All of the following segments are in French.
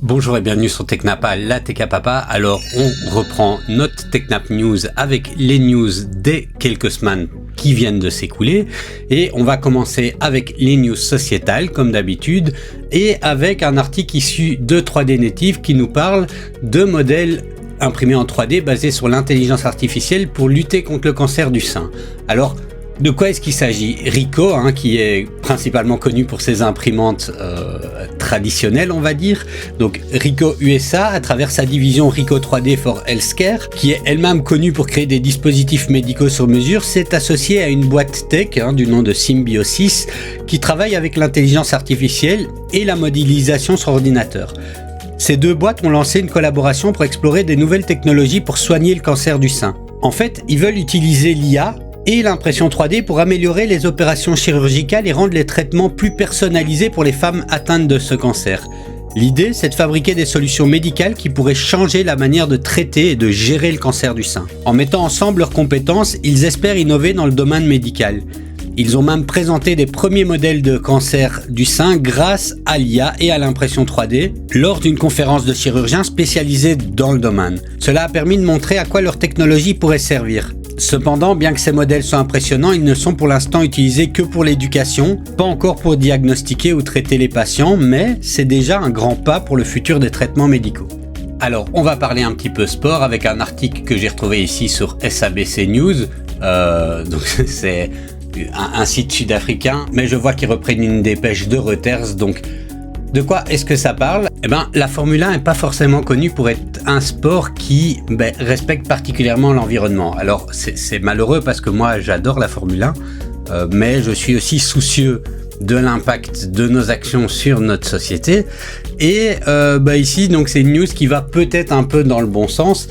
Bonjour et bienvenue sur Technapa, la Tech à Papa. Alors on reprend notre Technap News avec les news des quelques semaines qui viennent de s'écouler et on va commencer avec les news sociétales comme d'habitude et avec un article issu de 3D Native qui nous parle de modèles imprimés en 3D basés sur l'intelligence artificielle pour lutter contre le cancer du sein. Alors de quoi est-ce qu'il s'agit? Ricoh, qui est principalement connu pour ses imprimantes traditionnelles, on va dire. Donc Ricoh USA, à travers sa division Ricoh 3D for Healthcare, qui est elle-même connue pour créer des dispositifs médicaux sur mesure, s'est associé à une boîte tech du nom de Symbiosis, qui travaille avec l'intelligence artificielle et la modélisation sur ordinateur. Ces deux boîtes ont lancé une collaboration pour explorer des nouvelles technologies pour soigner le cancer du sein. En fait, ils veulent utiliser l'IA et l'impression 3D pour améliorer les opérations chirurgicales et rendre les traitements plus personnalisés pour les femmes atteintes de ce cancer. L'idée, c'est de fabriquer des solutions médicales qui pourraient changer la manière de traiter et de gérer le cancer du sein. En mettant ensemble leurs compétences, ils espèrent innover dans le domaine médical. Ils ont même présenté des premiers modèles de cancer du sein grâce à l'IA et à l'impression 3D lors d'une conférence de chirurgiens spécialisés dans le domaine. Cela a permis de montrer à quoi leur technologie pourrait servir. Cependant, bien que ces modèles soient impressionnants, ils ne sont pour l'instant utilisés que pour l'éducation, pas encore pour diagnostiquer ou traiter les patients, mais c'est déjà un grand pas pour le futur des traitements médicaux. Alors, on va parler un petit peu sport avec un article que j'ai retrouvé ici sur SABC News. Donc c'est un site sud-africain, mais je vois qu'ils reprennent une dépêche de Reuters, donc de quoi est-ce que ça parle? La Formule 1 n'est pas forcément connue pour être un sport qui respecte particulièrement l'environnement. Alors c'est malheureux parce que moi j'adore la Formule 1, mais je suis aussi soucieux de l'impact de nos actions sur notre société. Et ici donc c'est une news qui va peut-être un peu dans le bon sens.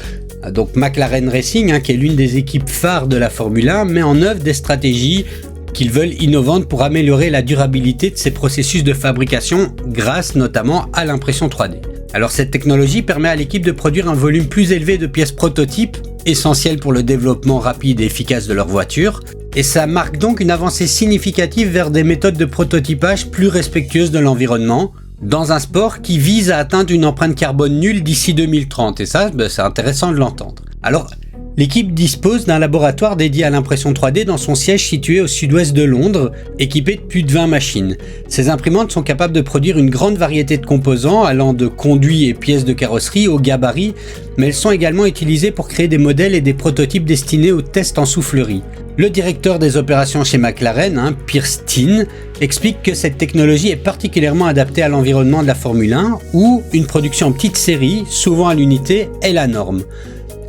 Donc McLaren Racing, qui est l'une des équipes phares de la Formule 1, met en œuvre des stratégies qu'ils veulent innovantes pour améliorer la durabilité de ces processus de fabrication grâce notamment à l'impression 3D. Alors cette technologie permet à l'équipe de produire un volume plus élevé de pièces prototypes, essentielles pour le développement rapide et efficace de leur voiture, et ça marque donc une avancée significative vers des méthodes de prototypage plus respectueuses de l'environnement, dans un sport qui vise à atteindre une empreinte carbone nulle d'ici 2030, et ça c'est intéressant de l'entendre. Alors l'équipe dispose d'un laboratoire dédié à l'impression 3D dans son siège situé au sud-ouest de Londres, équipé de plus de 20 machines. Ces imprimantes sont capables de produire une grande variété de composants allant de conduits et pièces de carrosserie au gabarit, mais elles sont également utilisées pour créer des modèles et des prototypes destinés aux tests en soufflerie. Le directeur des opérations chez McLaren, Piers Steen, explique que cette technologie est particulièrement adaptée à l'environnement de la Formule 1 où une production en petite série, souvent à l'unité, est la norme.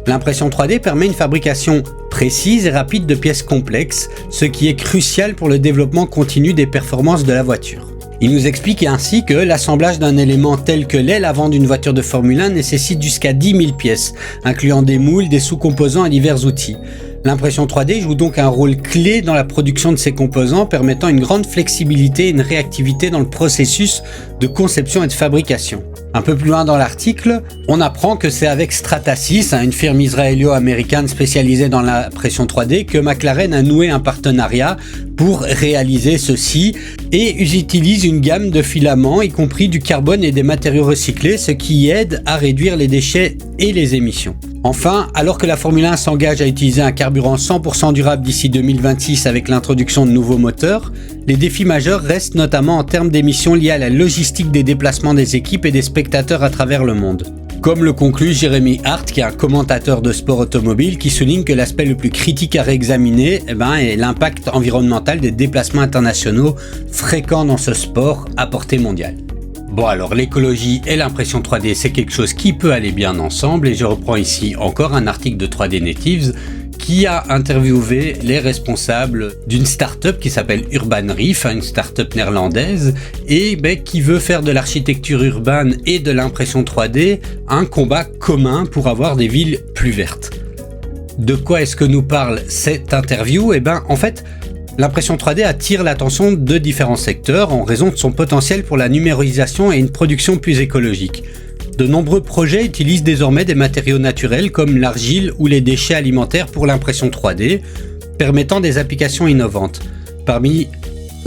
L'impression 3D permet une fabrication précise et rapide de pièces complexes, ce qui est crucial pour le développement continu des performances de la voiture. Il nous explique ainsi que l'assemblage d'un élément tel que l'aile avant d'une voiture de Formule 1 nécessite jusqu'à 10 000 pièces, incluant des moules, des sous-composants et divers outils. L'impression 3D joue donc un rôle clé dans la production de ces composants, permettant une grande flexibilité et une réactivité dans le processus de conception et de fabrication. Un peu plus loin dans l'article, on apprend que c'est avec Stratasys, une firme israélo-américaine spécialisée dans l'impression 3D, que McLaren a noué un partenariat pour réaliser ceci, et ils utilisent une gamme de filaments, y compris du carbone et des matériaux recyclés, ce qui aide à réduire les déchets et les émissions. Enfin, alors que la Formule 1 s'engage à utiliser un carburant 100% durable d'ici 2026 avec l'introduction de nouveaux moteurs, les défis majeurs restent notamment en termes d'émissions liées à la logistique des déplacements des équipes et des spectateurs à travers le monde. Comme le conclut Jérémy Hart, qui est un commentateur de sport automobile, qui souligne que l'aspect le plus critique à réexaminer est l'impact environnemental des déplacements internationaux fréquents dans ce sport à portée mondiale. Bon alors l'écologie et l'impression 3D c'est quelque chose qui peut aller bien ensemble et je reprends ici encore un article de 3D Natives qui a interviewé les responsables d'une start-up qui s'appelle Urban Reef, une start-up néerlandaise et qui veut faire de l'architecture urbaine et de l'impression 3D un combat commun pour avoir des villes plus vertes. De quoi est-ce que nous parle cette interview? En fait, l'impression 3D attire l'attention de différents secteurs en raison de son potentiel pour la numérisation et une production plus écologique. De nombreux projets utilisent désormais des matériaux naturels comme l'argile ou les déchets alimentaires pour l'impression 3D, permettant des applications innovantes. Parmi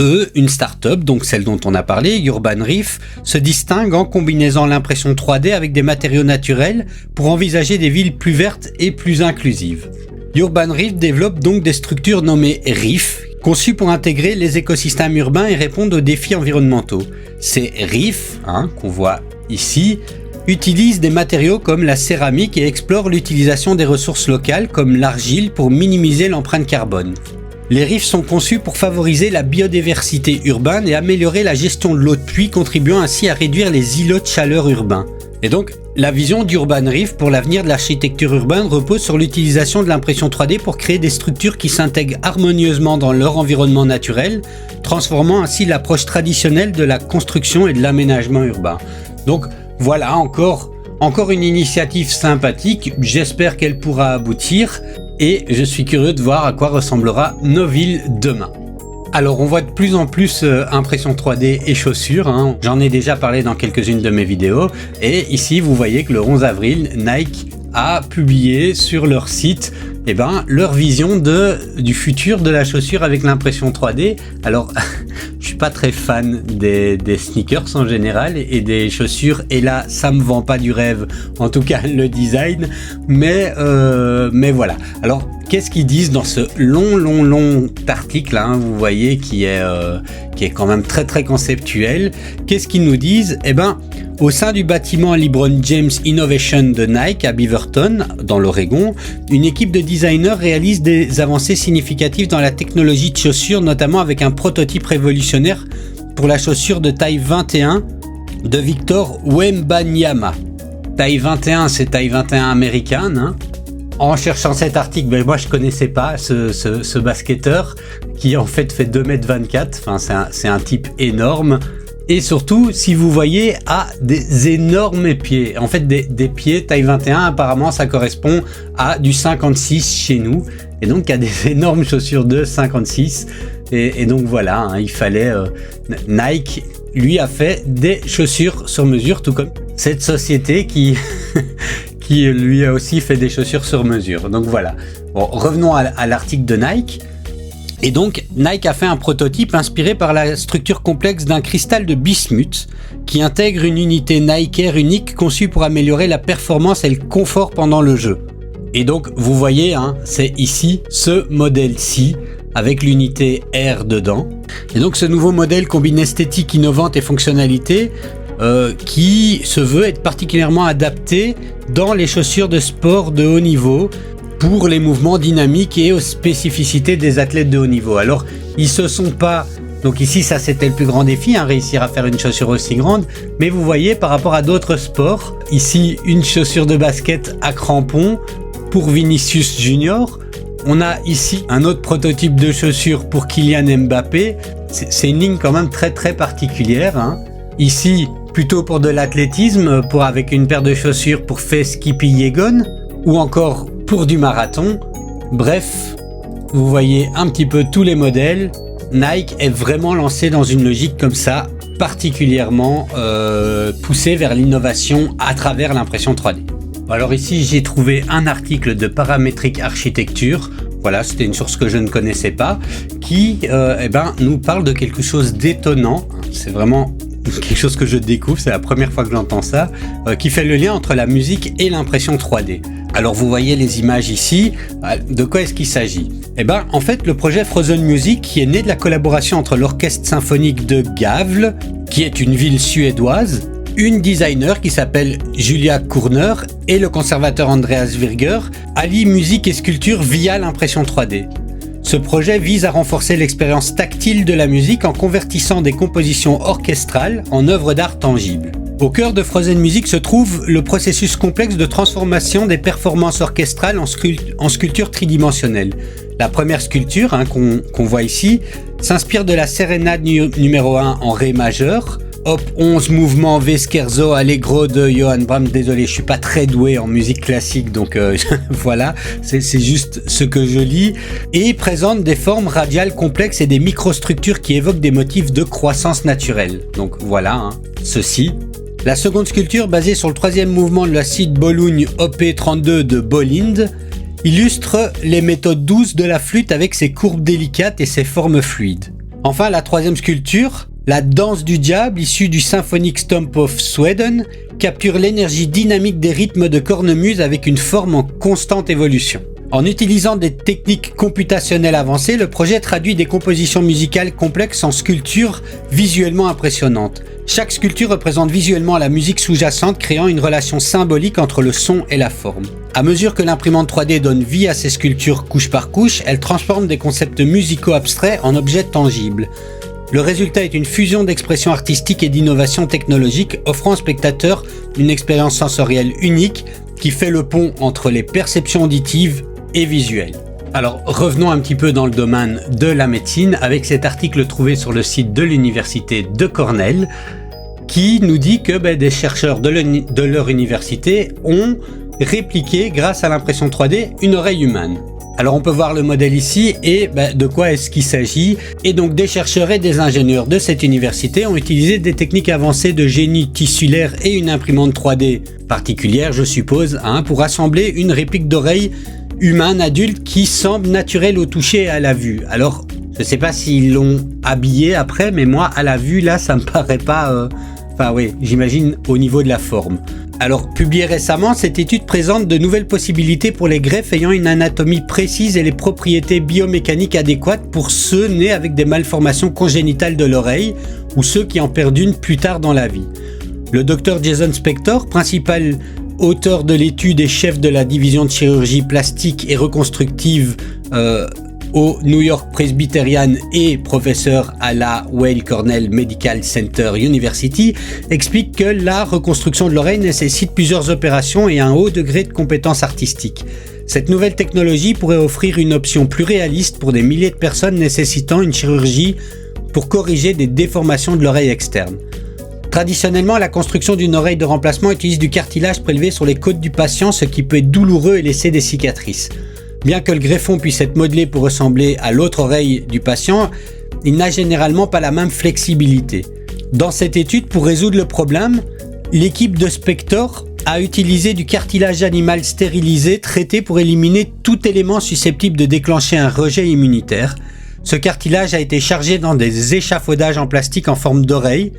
Eux, une start-up, donc celle dont on a parlé, Urban Reef, se distingue en combinaisant l'impression 3D avec des matériaux naturels pour envisager des villes plus vertes et plus inclusives. Urban Reef développe donc des structures nommées Reef, conçues pour intégrer les écosystèmes urbains et répondre aux défis environnementaux. Ces Reef, qu'on voit ici, utilisent des matériaux comme la céramique et explorent l'utilisation des ressources locales comme l'argile pour minimiser l'empreinte carbone. Les reefs sont conçus pour favoriser la biodiversité urbaine et améliorer la gestion de l'eau de pluie, contribuant ainsi à réduire les îlots de chaleur urbains. Et donc, la vision d'Urban Reef pour l'avenir de l'architecture urbaine repose sur l'utilisation de l'impression 3D pour créer des structures qui s'intègrent harmonieusement dans leur environnement naturel, transformant ainsi l'approche traditionnelle de la construction et de l'aménagement urbain. Donc, voilà, encore une initiative sympathique, j'espère qu'elle pourra aboutir. Et je suis curieux de voir à quoi ressemblera nos villes demain. Alors on voit de plus en plus impression 3D et chaussures, j'en ai déjà parlé dans quelques-unes de mes vidéos, et ici vous voyez que le 11 avril, Nike a publié sur leur site leur vision du futur de la chaussure avec l'impression 3D. Alors je suis pas très fan des sneakers en général et des chaussures, et là ça me vend pas du rêve, en tout cas le design, mais voilà. Alors qu'est-ce qu'ils disent dans ce long article, vous voyez, qui est quand même très très conceptuel. Qu'est-ce qu'ils nous disent? Au sein du bâtiment LeBron James Innovation de Nike à Beaverton, dans l'Oregon, une équipe de designers réalise des avancées significatives dans la technologie de chaussures, notamment avec un prototype révolutionnaire pour la chaussure de taille 21 de Victor Wembanyama. Taille 21, c'est taille 21 américaine. En cherchant cet article, moi je connaissais pas ce basketteur qui en fait 2m24, c'est un type énorme. Et surtout, si vous voyez, a des énormes pieds. En fait, des pieds taille 21, apparemment, ça correspond à du 56 chez nous. Et donc, il y a des énormes chaussures de 56. Et donc, voilà, il fallait... Nike, lui, a fait des chaussures sur mesure, tout comme cette société qui lui a aussi fait des chaussures sur mesure. Donc, voilà. Bon, revenons à l'article de Nike. Et donc, Nike a fait un prototype inspiré par la structure complexe d'un cristal de bismuth qui intègre une unité Nike Air unique conçue pour améliorer la performance et le confort pendant le jeu. Et donc, vous voyez, c'est ici ce modèle-ci avec l'unité Air dedans. Et donc, ce nouveau modèle combine esthétique innovante et fonctionnalité qui se veut être particulièrement adapté dans les chaussures de sport de haut niveau, pour les mouvements dynamiques et aux spécificités des athlètes de haut niveau. Alors, ils se sont pas... Donc ici, ça c'était le plus grand défi, réussir à faire une chaussure aussi grande. Mais vous voyez, par rapport à d'autres sports, ici, une chaussure de basket à crampons pour Vinicius Junior. On a ici un autre prototype de chaussure pour Kylian Mbappé. C'est une ligne quand même très très particulière. Ici, plutôt pour de l'athlétisme, avec une paire de chaussures pour Faith Kipyegon, ou encore pour du marathon. Bref, vous voyez un petit peu tous les modèles. Nike est vraiment lancé dans une logique comme ça, particulièrement poussée vers l'innovation à travers l'impression 3D. Alors ici, j'ai trouvé un article de Parametric Architecture. Voilà, c'était une source que je ne connaissais pas, qui nous parle de quelque chose d'étonnant. C'est vraiment quelque chose que je découvre, c'est la première fois que j'entends ça, qui fait le lien entre la musique et l'impression 3D. Alors vous voyez les images ici, de quoi est-ce qu'il s'agit? En fait, le projet Frozen Music, qui est né de la collaboration entre l'orchestre symphonique de Gävle, qui est une ville suédoise, une designer qui s'appelle Julia Kurner et le conservateur Andreas Wirger, allient musique et sculpture via l'impression 3D. Ce projet vise à renforcer l'expérience tactile de la musique en convertissant des compositions orchestrales en œuvres d'art tangibles. Au cœur de Frozen Music se trouve le processus complexe de transformation des performances orchestrales en sculpture tridimensionnelle. La première sculpture qu'on voit ici s'inspire de la sérénade numéro 1 en Ré majeur, Op 11 mouvement V scherzo allegro de Johann Brahms. Désolé, je suis pas très doué en musique classique, donc voilà, c'est juste ce que je lis. Et présente des formes radiales complexes et des microstructures qui évoquent des motifs de croissance naturelle. Donc voilà, ceci. La seconde sculpture, basée sur le troisième mouvement de la suite Bologne OP32 de Bolinde, illustre les méthodes douces de la flûte avec ses courbes délicates et ses formes fluides. Enfin, la troisième sculpture, la danse du diable issue du Symphonic Stomp of Sweden, capture l'énergie dynamique des rythmes de cornemuse avec une forme en constante évolution. En utilisant des techniques computationnelles avancées, le projet traduit des compositions musicales complexes en sculptures visuellement impressionnantes. Chaque sculpture représente visuellement la musique sous-jacente, créant une relation symbolique entre le son et la forme. À mesure que l'imprimante 3D donne vie à ces sculptures couche par couche, elle transforme des concepts musicaux abstraits en objets tangibles. Le résultat est une fusion d'expression artistique et d'innovation technologique, offrant au spectateur une expérience sensorielle unique qui fait le pont entre les perceptions auditives et visuelles. Alors revenons un petit peu dans le domaine de la médecine avec cet article trouvé sur le site de l'université de Cornell qui nous dit que des chercheurs de leur université ont répliqué grâce à l'impression 3D une oreille humaine. Alors on peut voir le modèle ici et de quoi est-ce qu'il s'agit. Et donc des chercheurs et des ingénieurs de cette université ont utilisé des techniques avancées de génie tissulaire et une imprimante 3D particulière, je suppose, pour assembler une réplique d'oreille humaine adulte qui semble naturelle au toucher et à la vue. Alors je sais pas s'ils l'ont habillé après, mais moi à la vue là ça me paraît pas... Enfin oui, j'imagine au niveau de la forme. Alors, publiée récemment, cette étude présente de nouvelles possibilités pour les greffes ayant une anatomie précise et les propriétés biomécaniques adéquates pour ceux nés avec des malformations congénitales de l'oreille ou ceux qui en perdent une plus tard dans la vie. Le Dr Jason Spector, principal auteur de l'étude et chef de la division de chirurgie plastique et reconstructive au New York Presbyterian et professeur à la Weill Cornell Medical Center University, explique que la reconstruction de l'oreille nécessite plusieurs opérations et un haut degré de compétences artistiques. Cette nouvelle technologie pourrait offrir une option plus réaliste pour des milliers de personnes nécessitant une chirurgie pour corriger des déformations de l'oreille externe. Traditionnellement, la construction d'une oreille de remplacement utilise du cartilage prélevé sur les côtes du patient, ce qui peut être douloureux et laisser des cicatrices. Bien que le greffon puisse être modelé pour ressembler à l'autre oreille du patient, il n'a généralement pas la même flexibilité. Dans cette étude, pour résoudre le problème, l'équipe de Spector a utilisé du cartilage animal stérilisé traité pour éliminer tout élément susceptible de déclencher un rejet immunitaire. Ce cartilage a été chargé dans des échafaudages en plastique en forme d'oreille,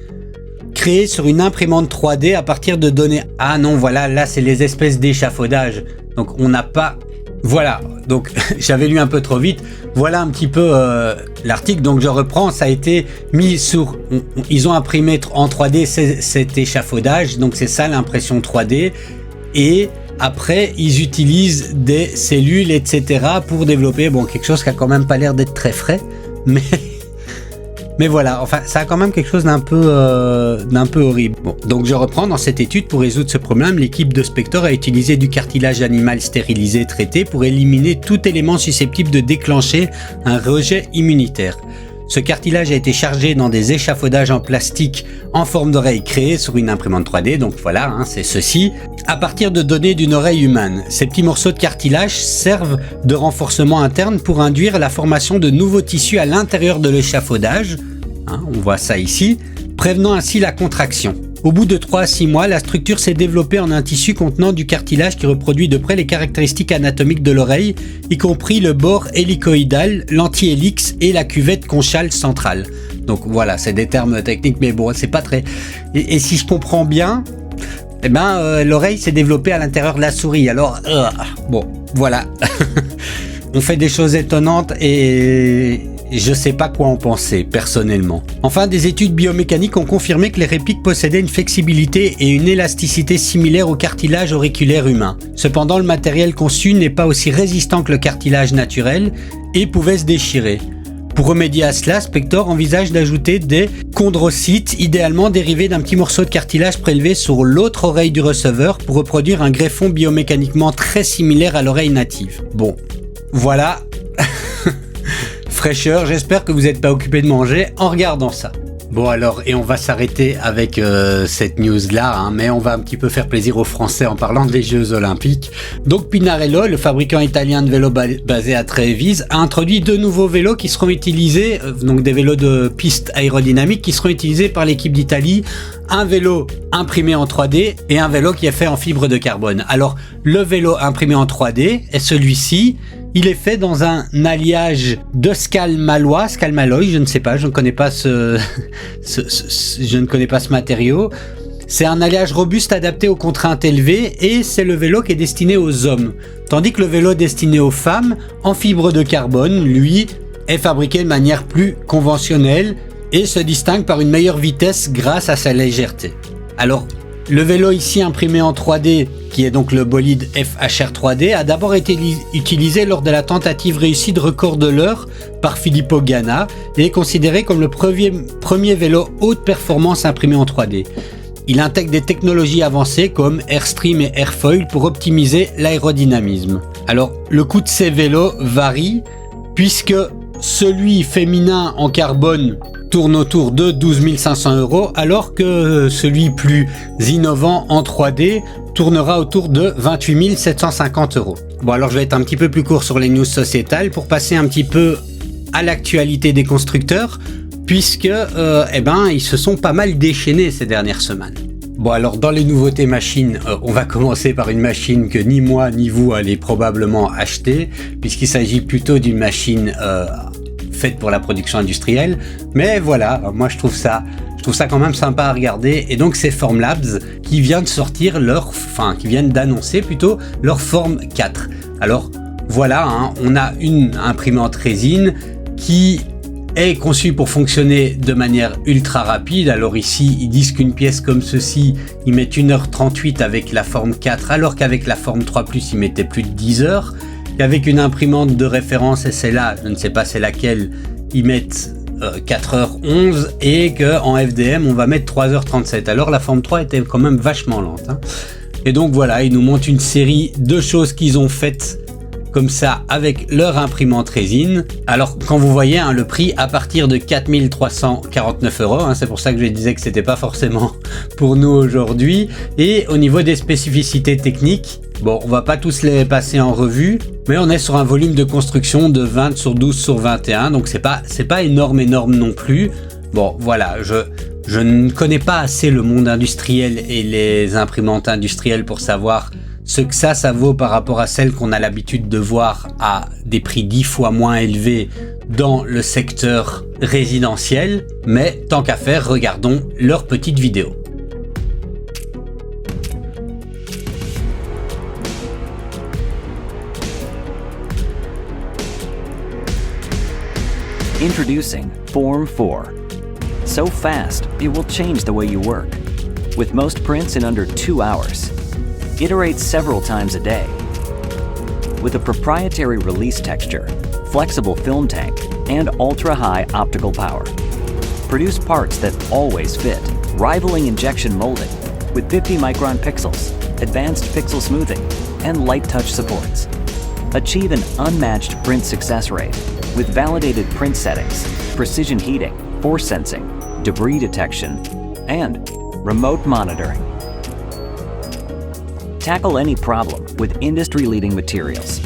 créés sur une imprimante 3D à partir de données... Ah non, voilà, là c'est les espèces d'échafaudages. Donc on n'a pas... Voilà, donc j'avais lu un peu trop vite. Voilà un petit peu l'article, donc je reprends. Ça a été mis sur... Ils ont imprimé en 3D cet échafaudage, donc c'est ça l'impression 3D. Et après, ils utilisent des cellules, etc. pour développer quelque chose qui a quand même pas l'air d'être très frais. Mais voilà, enfin, ça a quand même quelque chose d'un peu horrible. Bon, donc je reprends, dans cette étude, pour résoudre ce problème, l'équipe de Spector a utilisé du cartilage animal stérilisé traité pour éliminer tout élément susceptible de déclencher un rejet immunitaire. Ce cartilage a été chargé dans des échafaudages en plastique en forme d'oreille créés sur une imprimante 3D, donc voilà, c'est ceci, à partir de données d'une oreille humaine. Ces petits morceaux de cartilage servent de renforcement interne pour induire la formation de nouveaux tissus à l'intérieur de l'échafaudage, on voit ça ici, prévenant ainsi la contraction. Au bout de 3 à 6 mois, la structure s'est développée en un tissu contenant du cartilage qui reproduit de près les caractéristiques anatomiques de l'oreille, y compris le bord hélicoïdal, l'anti-hélix et la cuvette conchale centrale. Donc voilà, c'est des termes techniques, mais bon, c'est pas très... Et si je comprends bien, l'oreille s'est développée à l'intérieur de la souris. Alors, bon, voilà. On fait des choses étonnantes et... je sais pas quoi en penser, personnellement. Enfin, des études biomécaniques ont confirmé que les répliques possédaient une flexibilité et une élasticité similaires au cartilage auriculaire humain. Cependant, le matériel conçu n'est pas aussi résistant que le cartilage naturel et pouvait se déchirer. Pour remédier à cela, Spector envisage d'ajouter des chondrocytes, idéalement dérivés d'un petit morceau de cartilage prélevé sur l'autre oreille du receveur pour reproduire un greffon biomécaniquement très similaire à l'oreille native. Bon, voilà... fraîcheur, j'espère que vous n'êtes pas occupé de manger en regardant ça. Bon alors, et on va s'arrêter avec cette news-là, mais on va un petit peu faire plaisir aux Français en parlant des Jeux Olympiques. Donc Pinarello, le fabricant italien de vélos basé à Trévise, a introduit 2 nouveaux vélos qui seront utilisés, donc des vélos de piste aérodynamique qui seront utilisés par l'équipe d'Italie. Un vélo imprimé en 3D et un vélo qui est fait en fibre de carbone. Alors, le vélo imprimé en 3D est celui-ci Il est fait dans un alliage de Scalmalloy, je ne sais pas, je ne connais pas je ne connais pas ce matériau. C'est un alliage robuste adapté aux contraintes élevées et c'est le vélo qui est destiné aux hommes. Tandis que le vélo destiné aux femmes, en fibre de carbone, lui, est fabriqué de manière plus conventionnelle et se distingue par une meilleure vitesse grâce à sa légèreté. Alors, le vélo ici imprimé en 3D, qui est donc le bolide FHR 3D, a d'abord été utilisé lors de la tentative réussie de record de l'heure par Filippo Ganna et est considéré comme le premier vélo haute performance imprimé en 3D. Il intègre des technologies avancées comme Airstream et Airfoil pour optimiser l'aérodynamisme. Alors, le coût de ces vélos varie puisque celui féminin en carbone tourne autour de 12 500 €, alors que celui plus innovant en 3D tournera autour de 28 750 €. Bon, alors je vais être un petit peu plus court sur les news sociétales pour passer un petit peu à l'actualité des constructeurs, puisque ils se sont pas mal déchaînés ces dernières semaines. Bon, alors dans les nouveautés machines, on va commencer par une machine que ni moi ni vous allez probablement acheter, puisqu'il s'agit plutôt d'une machine faite pour la production industrielle, mais voilà, moi je trouve ça quand même sympa à regarder. Et donc c'est Formlabs qui vient de sortir qui viennent d'annoncer plutôt leur Form 4. Alors voilà, on a une imprimante résine qui est conçue pour fonctionner de manière ultra rapide. Alors ici ils disent qu'une pièce comme ceci ils mettent 1h38 avec la Form 4, alors qu'avec la Form 3 Plus ils mettaient plus de 10 heures. Qu'avec une imprimante de référence, et c'est là, je ne sais pas c'est laquelle, ils mettent 4h11 et qu'en FDM on va mettre 3h37. Alors la Form 3 était quand même vachement lente. Et donc voilà, ils nous montrent une série de choses qu'ils ont faites comme ça avec leur imprimante résine. Alors quand vous voyez le prix à partir de 4 349 €, c'est pour ça que je disais que c'était pas forcément pour nous aujourd'hui. Et au niveau des spécificités techniques, bon, on va pas tous les passer en revue, mais on est sur un volume de construction de 20 sur 12 sur 21, donc c'est pas énorme non plus. Bon, voilà, je ne connais pas assez le monde industriel et les imprimantes industrielles pour savoir ce que ça vaut par rapport à celles qu'on a l'habitude de voir à des prix 10 fois moins élevés dans le secteur résidentiel, mais tant qu'à faire, regardons leur petite vidéo. Introducing Form 4. So fast, it will change the way you work. With most prints in under 2 hours. Iterate several times a day. With a proprietary release texture, flexible film tank, and ultra-high optical power. Produce parts that always fit, rivaling injection molding with 50 micron pixels, advanced pixel smoothing, and light touch supports. Achieve an unmatched print success rate with validated print settings, precision heating, force sensing, debris detection, and remote monitoring. Tackle any problem with industry-leading materials.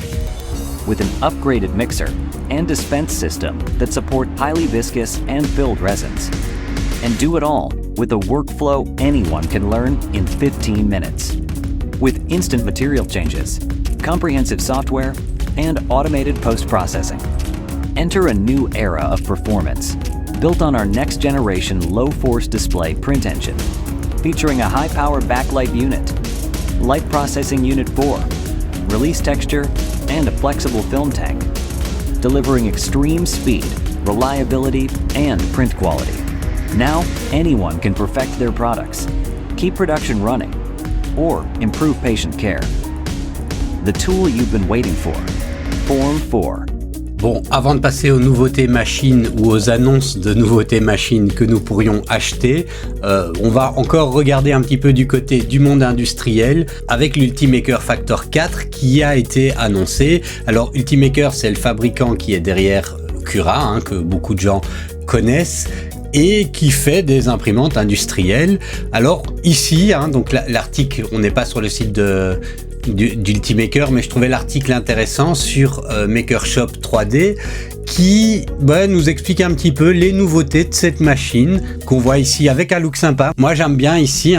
With an upgraded mixer and dispense system that support highly viscous and filled resins. And do it all with a workflow anyone can learn in 15 minutes. With instant material changes, comprehensive software, and automated post-processing. Enter a new era of performance, built on our next-generation low-force display print engine, featuring a high-power backlight unit, light processing unit 4, release texture, and a flexible film tank, delivering extreme speed, reliability, and print quality. Now, anyone can perfect their products, keep production running, or improve patient care. The tool you've been waiting for, Form 4. Bon, avant de passer aux nouveautés machines ou aux annonces de nouveautés machines que nous pourrions acheter, on va encore regarder un petit peu du côté du monde industriel avec l'Ultimaker Factor 4 qui a été annoncé. Alors Ultimaker, c'est le fabricant qui est derrière Cura, que beaucoup de gens connaissent, et qui fait des imprimantes industrielles. Alors ici, donc l'article, on n'est pas sur le site d'Ultimaker, mais je trouvais l'article intéressant sur Makershop 3D qui nous explique un petit peu les nouveautés de cette machine qu'on voit ici avec un look sympa. Moi j'aime bien ici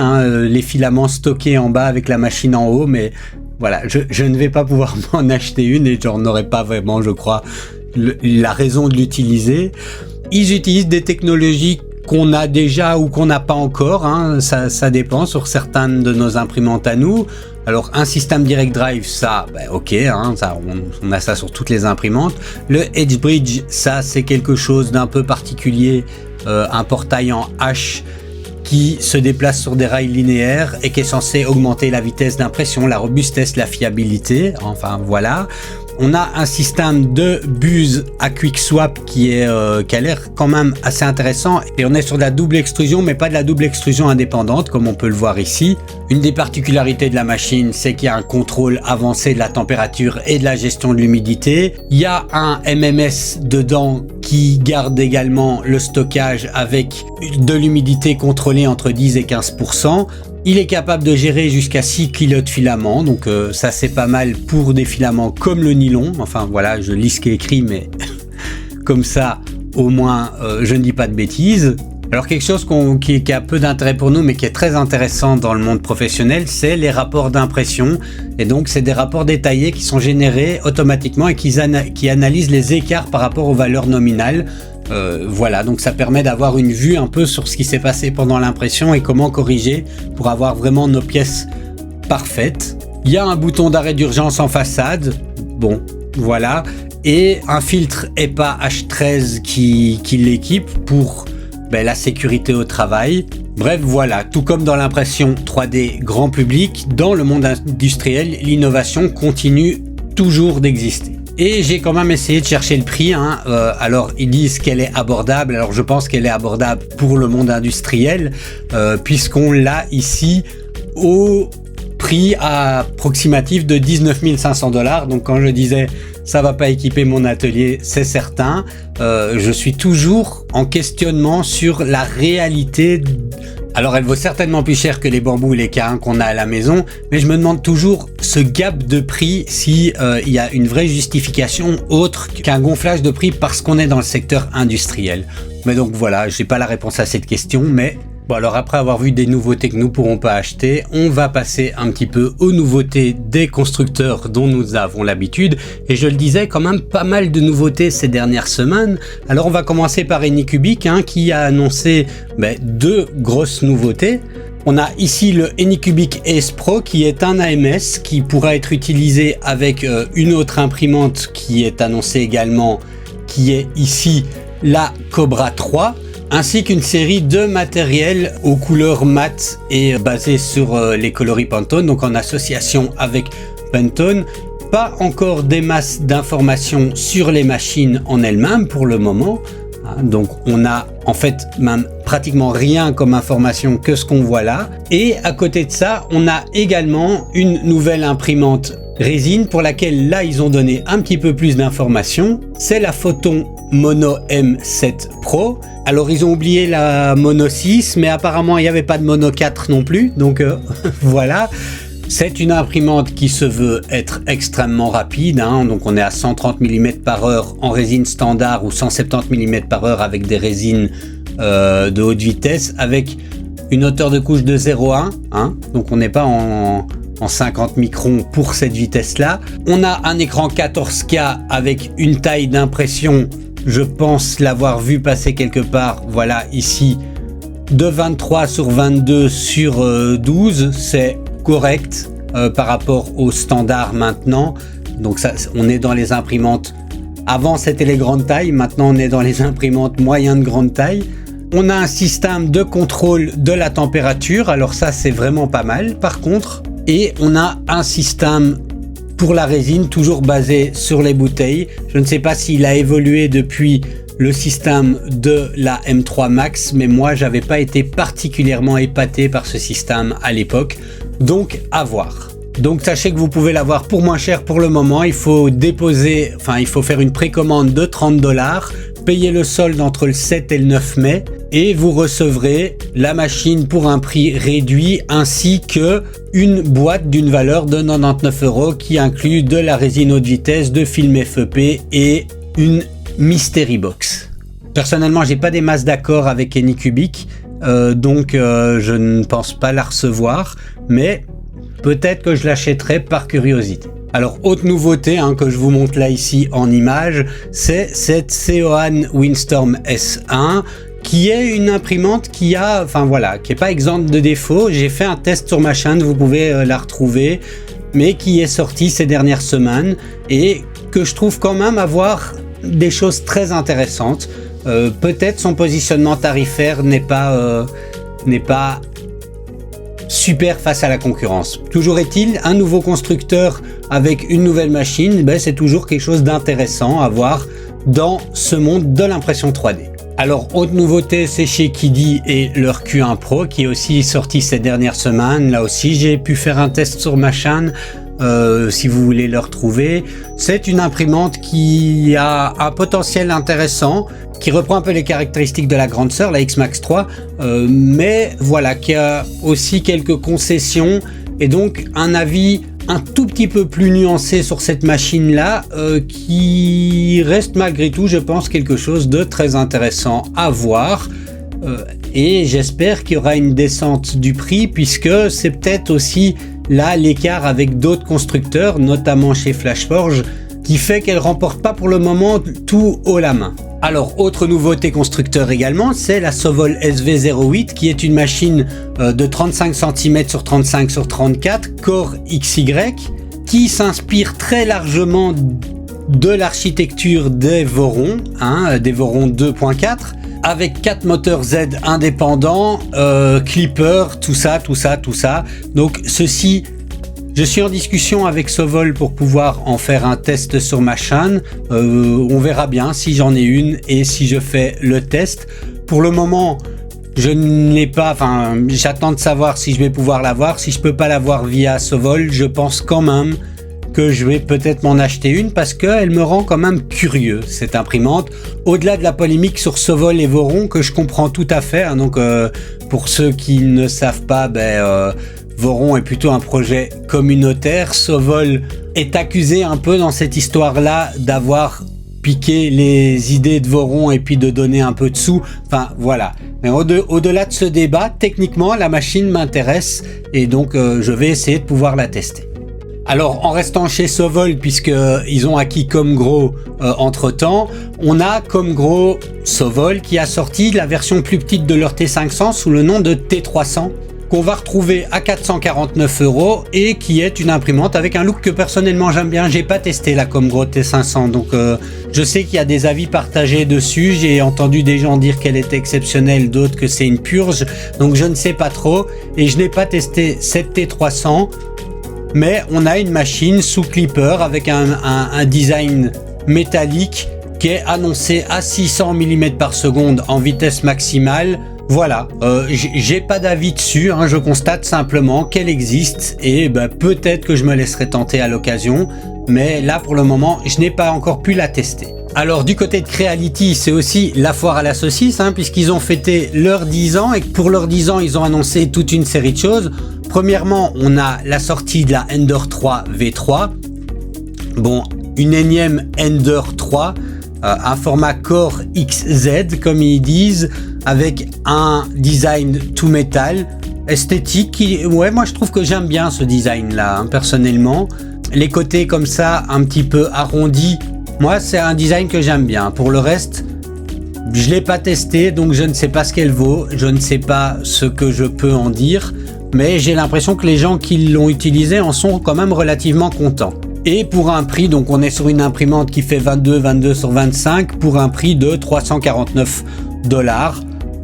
les filaments stockés en bas avec la machine en haut, mais voilà, je ne vais pas pouvoir m'en acheter une et j'en aurais pas vraiment, je crois, la raison de l'utiliser. Ils utilisent des technologies qu'on a déjà ou qu'on n'a pas encore, hein. Ça dépend sur certaines de nos imprimantes à nous. Alors un système Direct Drive, ça, ok, hein, ça, on a ça sur toutes les imprimantes. Le Edge Bridge, ça c'est quelque chose d'un peu particulier, un portail en H qui se déplace sur des rails linéaires et qui est censé augmenter la vitesse d'impression, la robustesse, la fiabilité, enfin voilà. On a un système de buse à quick swap qui a l'air quand même assez intéressant, et on est sur de la double extrusion, mais pas de la double extrusion indépendante comme on peut le voir ici. Une des particularités de la machine, c'est qu'il y a un contrôle avancé de la température et de la gestion de l'humidité. Il y a un MMS dedans qui garde également le stockage avec de l'humidité contrôlée entre 10 et 15%. Il est capable de gérer jusqu'à 6 kg de filaments, donc ça c'est pas mal pour des filaments comme le nylon. Enfin voilà, je lis ce qui est écrit, mais comme ça au moins je ne dis pas de bêtises. Alors quelque chose qui a peu d'intérêt pour nous, mais qui est très intéressant dans le monde professionnel, c'est les rapports d'impression. Et donc c'est des rapports détaillés qui sont générés automatiquement et qui analysent les écarts par rapport aux valeurs nominales. Voilà, donc ça permet d'avoir une vue un peu sur ce qui s'est passé pendant l'impression et comment corriger pour avoir vraiment nos pièces parfaites. Il y a un bouton d'arrêt d'urgence en façade, bon, voilà, et un filtre EPA H13 qui l'équipe pour la sécurité au travail. Bref, voilà, tout comme dans l'impression 3D grand public, dans le monde industriel, l'innovation continue toujours d'exister. Et j'ai quand même essayé de chercher le prix, hein. Alors ils disent qu'elle est abordable, alors je pense qu'elle est abordable pour le monde industriel, puisqu'on l'a ici au prix approximatif de 19 500 $. Donc quand je disais ça va pas équiper mon atelier, c'est certain. Je suis toujours en questionnement sur la réalité. Alors elle vaut certainement plus cher que les bambous et les K1 qu'on a à la maison, mais je me demande toujours ce gap de prix, si il y a une vraie justification autre qu'un gonflage de prix parce qu'on est dans le secteur industriel. Mais donc voilà, j'ai pas la réponse à cette question, mais bon, alors après avoir vu des nouveautés que nous pourrons pas acheter, on va passer un petit peu aux nouveautés des constructeurs dont nous avons l'habitude. Et je le disais, quand même pas mal de nouveautés ces dernières semaines. Alors on va commencer par Anycubic, hein, qui a annoncé deux grosses nouveautés. On a ici le Anycubic Ace Pro qui est un AMS qui pourra être utilisé avec une autre imprimante qui est annoncée également, qui est ici la Cobra 3. Ainsi qu'une série de matériels aux couleurs mat et basés sur les coloris Pantone, donc en association avec Pantone. Pas encore des masses d'informations sur les machines en elles-mêmes pour le moment. Donc on a en fait même pratiquement rien comme information que ce qu'on voit là. Et à côté de ça, on a également une nouvelle imprimante résine pour laquelle là ils ont donné un petit peu plus d'informations. C'est la Photon Mono M7 Pro. Alors ils ont oublié la Mono 6, mais apparemment il n'y avait pas de Mono 4 non plus, donc voilà. C'est une imprimante qui se veut être extrêmement rapide, hein. Donc on est à 130 mm par heure en résine standard ou 170 mm par heure avec des résines de haute vitesse, avec une hauteur de couche de 0,1, hein. Donc on n'est pas en 50 microns pour cette vitesse-là. On a un écran 14K avec une taille d'impression, je pense l'avoir vu passer quelque part, voilà ici, de 23 sur 22 sur 12, c'est correct par rapport au standard maintenant. Donc ça, on est dans les imprimantes, avant c'était les grandes tailles, maintenant on est dans les imprimantes moyennes de grande taille. On a un système de contrôle de la température, alors ça c'est vraiment pas mal par contre. Et on a un système pour la résine, toujours basé sur les bouteilles. Je ne sais pas s'il a évolué depuis le système de la M3 Max, mais moi j'avais pas été particulièrement épaté par ce système à l'époque, donc à voir. Donc sachez que vous pouvez l'avoir pour moins cher pour le moment. Il faut faire une précommande de 30 $, payer le solde entre le 7 et le 9 mai et vous recevrez la machine pour un prix réduit ainsi que une boîte d'une valeur de 99 € qui inclut de la résine haute vitesse, de film FEP et une Mystery Box. Personnellement, j'ai pas des masses d'accord avec Anycubic, donc je ne pense pas la recevoir, mais peut-être que je l'achèterai par curiosité. Alors, autre nouveauté que je vous montre là ici en image, c'est cette Seohan Windstorm S1 qui est une imprimante qui est pas exempte de défauts. J'ai fait un test sur ma chaîne, vous pouvez la retrouver, mais qui est sortie ces dernières semaines et que je trouve quand même avoir des choses très intéressantes. Peut-être son positionnement tarifaire n'est pas super face à la concurrence. Toujours est-il, un nouveau constructeur avec une nouvelle machine, c'est toujours quelque chose d'intéressant à voir dans ce monde de l'impression 3D. Alors, autre nouveauté, c'est chez Kiddy et leur Q1 Pro qui est aussi sorti ces dernières semaines. Là aussi, j'ai pu faire un test sur ma chaîne. Si vous voulez le retrouver, c'est une imprimante qui a un potentiel intéressant, qui reprend un peu les caractéristiques de la grande sœur, la X-Max 3, mais voilà, qui a aussi quelques concessions et donc un avis un tout petit peu plus nuancé sur cette machine-là, qui reste malgré tout, je pense, quelque chose de très intéressant à voir. Et j'espère qu'il y aura une descente du prix, puisque c'est peut-être aussi là l'écart avec d'autres constructeurs, notamment chez Flashforge, qui fait qu'elle remporte pas pour le moment tout haut la main. Alors, autre nouveauté constructeur également, c'est la Sovol SV08 qui est une machine de 35 cm sur 35 sur 34 Core XY qui s'inspire très largement de l'architecture des Voron, des Voron 2.4 avec 4 moteurs Z indépendants, clipper, tout ça. Donc ceci, je suis en discussion avec Sovol pour pouvoir en faire un test sur ma chaîne. On verra bien si j'en ai une et si je fais le test. Pour le moment, je n'ai pas, j'attends de savoir si je vais pouvoir l'avoir. Si je peux pas l'avoir via Sovol, je pense quand même que je vais peut-être m'en acheter une parce qu'elle me rend quand même curieux, cette imprimante. Au-delà de la polémique sur Sovol et Voron, que je comprends tout à fait. Donc, pour ceux qui ne savent pas, Voron est plutôt un projet communautaire. Sovol est accusé un peu dans cette histoire-là d'avoir piqué les idées de Voron et puis de donner un peu de sous. Enfin, voilà. Mais au-delà de ce débat, techniquement, la machine m'intéresse et donc je vais essayer de pouvoir la tester. Alors, en restant chez Sovol, puisqu'ils ont acquis Comgro entre-temps, on a Comgro Sovol qui a sorti la version plus petite de leur T500 sous le nom de T300, qu'on va retrouver à 449 € et qui est une imprimante avec un look que personnellement j'aime bien. J'ai pas testé la Comgro T500, donc je sais qu'il y a des avis partagés dessus. J'ai entendu des gens dire qu'elle est exceptionnelle, d'autres que c'est une purge, donc je ne sais pas trop et je n'ai pas testé cette T300. Mais on a une machine sous clipper avec un design métallique qui est annoncé à 600 mm par seconde en vitesse maximale. Voilà, j'ai pas d'avis dessus, je constate simplement qu'elle existe et peut-être que je me laisserai tenter à l'occasion. Mais là pour le moment, je n'ai pas encore pu la tester. Alors du côté de Creality, c'est aussi la foire à la saucisse, puisqu'ils ont fêté leurs 10 ans et que pour leurs 10 ans, ils ont annoncé toute une série de choses. Premièrement, on a la sortie de la Ender 3 V3. Bon, une énième Ender 3, un format Core XZ comme ils disent, avec un design tout métal, esthétique. Moi je trouve que j'aime bien ce design là, personnellement. Les côtés comme ça, un petit peu arrondis, moi c'est un design que j'aime bien. Pour le reste, je l'ai pas testé, donc je ne sais pas ce qu'elle vaut, je ne sais pas ce que je peux en dire, mais j'ai l'impression que les gens qui l'ont utilisé en sont quand même relativement contents. Et pour un prix, donc on est sur une imprimante qui fait 22 sur 25 pour un prix de 349 $.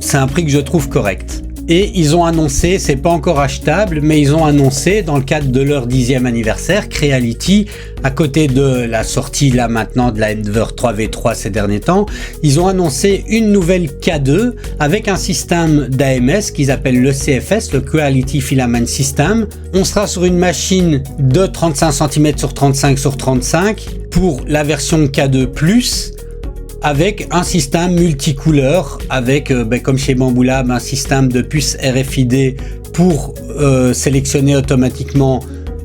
C'est un prix que je trouve correct. Et ils ont annoncé, c'est pas encore achetable, mais ils ont annoncé dans le cadre de leur 10e anniversaire, Creality, à côté de la sortie là maintenant de la Ender 3 V3 ces derniers temps, ils ont annoncé une nouvelle K2 avec un système d'AMS qu'ils appellent le CFS, le Creality Filament System. On sera sur une machine de 35 cm sur 35 sur 35 pour la version K2+, avec un système multicouleur, avec, comme chez Bambu Lab, un système de puce RFID pour sélectionner automatiquement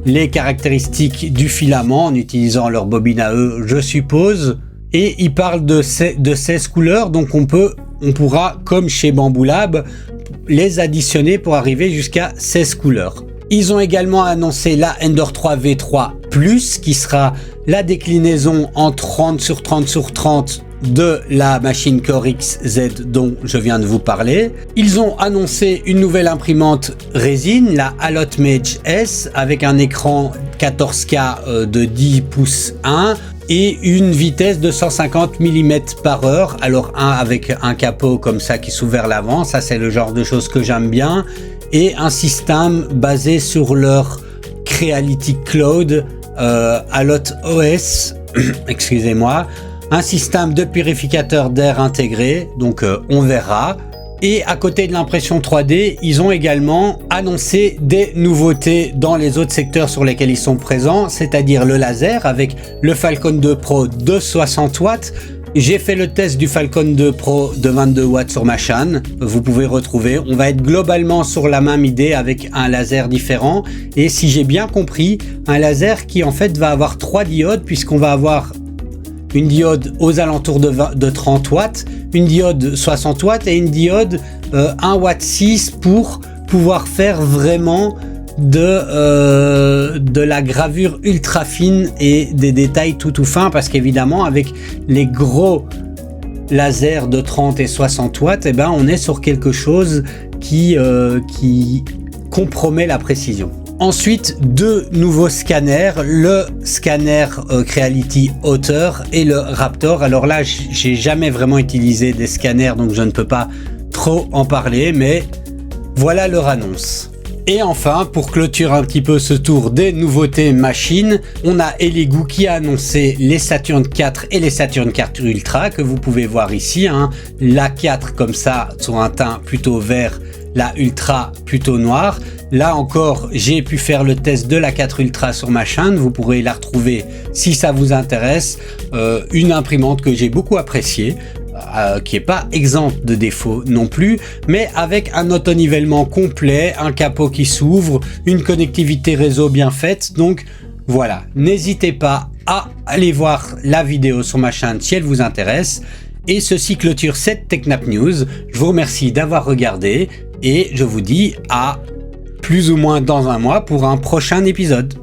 les caractéristiques du filament en utilisant leur bobine à eux, je suppose. Et ils parlent de 16 couleurs, donc on pourra, comme chez Bambu Lab, les additionner pour arriver jusqu'à 16 couleurs. Ils ont également annoncé la Ender 3 V3 Plus qui sera la déclinaison en 30/30/30 de la machine Core XZ dont je viens de vous parler. Ils ont annoncé une nouvelle imprimante résine, la Alloy Mage S, avec un écran 14K de 10 pouces 1 et une vitesse de 150 mm par heure. Alors avec un capot comme ça qui s'ouvre vers l'avant, ça c'est le genre de choses que j'aime bien, et un système basé sur leur Creality Cloud Alloy OS, excusez-moi, un système de purificateur d'air intégré, donc on verra. Et à côté de l'impression 3D, ils ont également annoncé des nouveautés dans les autres secteurs sur lesquels ils sont présents, c'est-à-dire le laser avec le Falcon 2 Pro de 60 watts. J'ai fait le test du Falcon 2 Pro de 22 watts sur ma chaîne, vous pouvez retrouver. On va être globalement sur la même idée avec un laser différent. Et si j'ai bien compris, un laser qui en fait va avoir 3 diodes, puisqu'on va avoir une diode aux alentours de 30 watts, une diode 60 watts et une diode 1 watt 6 pour pouvoir faire vraiment de la gravure ultra fine et des détails tout fins, parce qu'évidemment avec les gros lasers de 30 et 60 watts, eh ben, on est sur quelque chose qui compromet la précision. Ensuite, 2 nouveaux scanners, le scanner Creality Hauteur et le Raptor. Alors là, j'ai jamais vraiment utilisé des scanners, donc je ne peux pas trop en parler, mais voilà leur annonce. Et enfin, pour clôturer un petit peu ce tour des nouveautés machines, on a Elegoo qui a annoncé les Saturn 4 et les Saturn 4 Ultra que vous pouvez voir ici, hein. La 4 comme ça sur un teint plutôt vert, la Ultra plutôt noire. Là encore, j'ai pu faire le test de la 4 Ultra sur ma chaîne, vous pourrez la retrouver si ça vous intéresse. Une imprimante que j'ai beaucoup appréciée, qui n'est pas exempte de défauts non plus, mais avec un autonivellement complet, un capot qui s'ouvre, une connectivité réseau bien faite. Donc voilà, n'hésitez pas à aller voir la vidéo sur ma chaîne si elle vous intéresse. Et ceci clôture cette TechNap News. Je vous remercie d'avoir regardé et je vous dis à plus ou moins dans un mois pour un prochain épisode.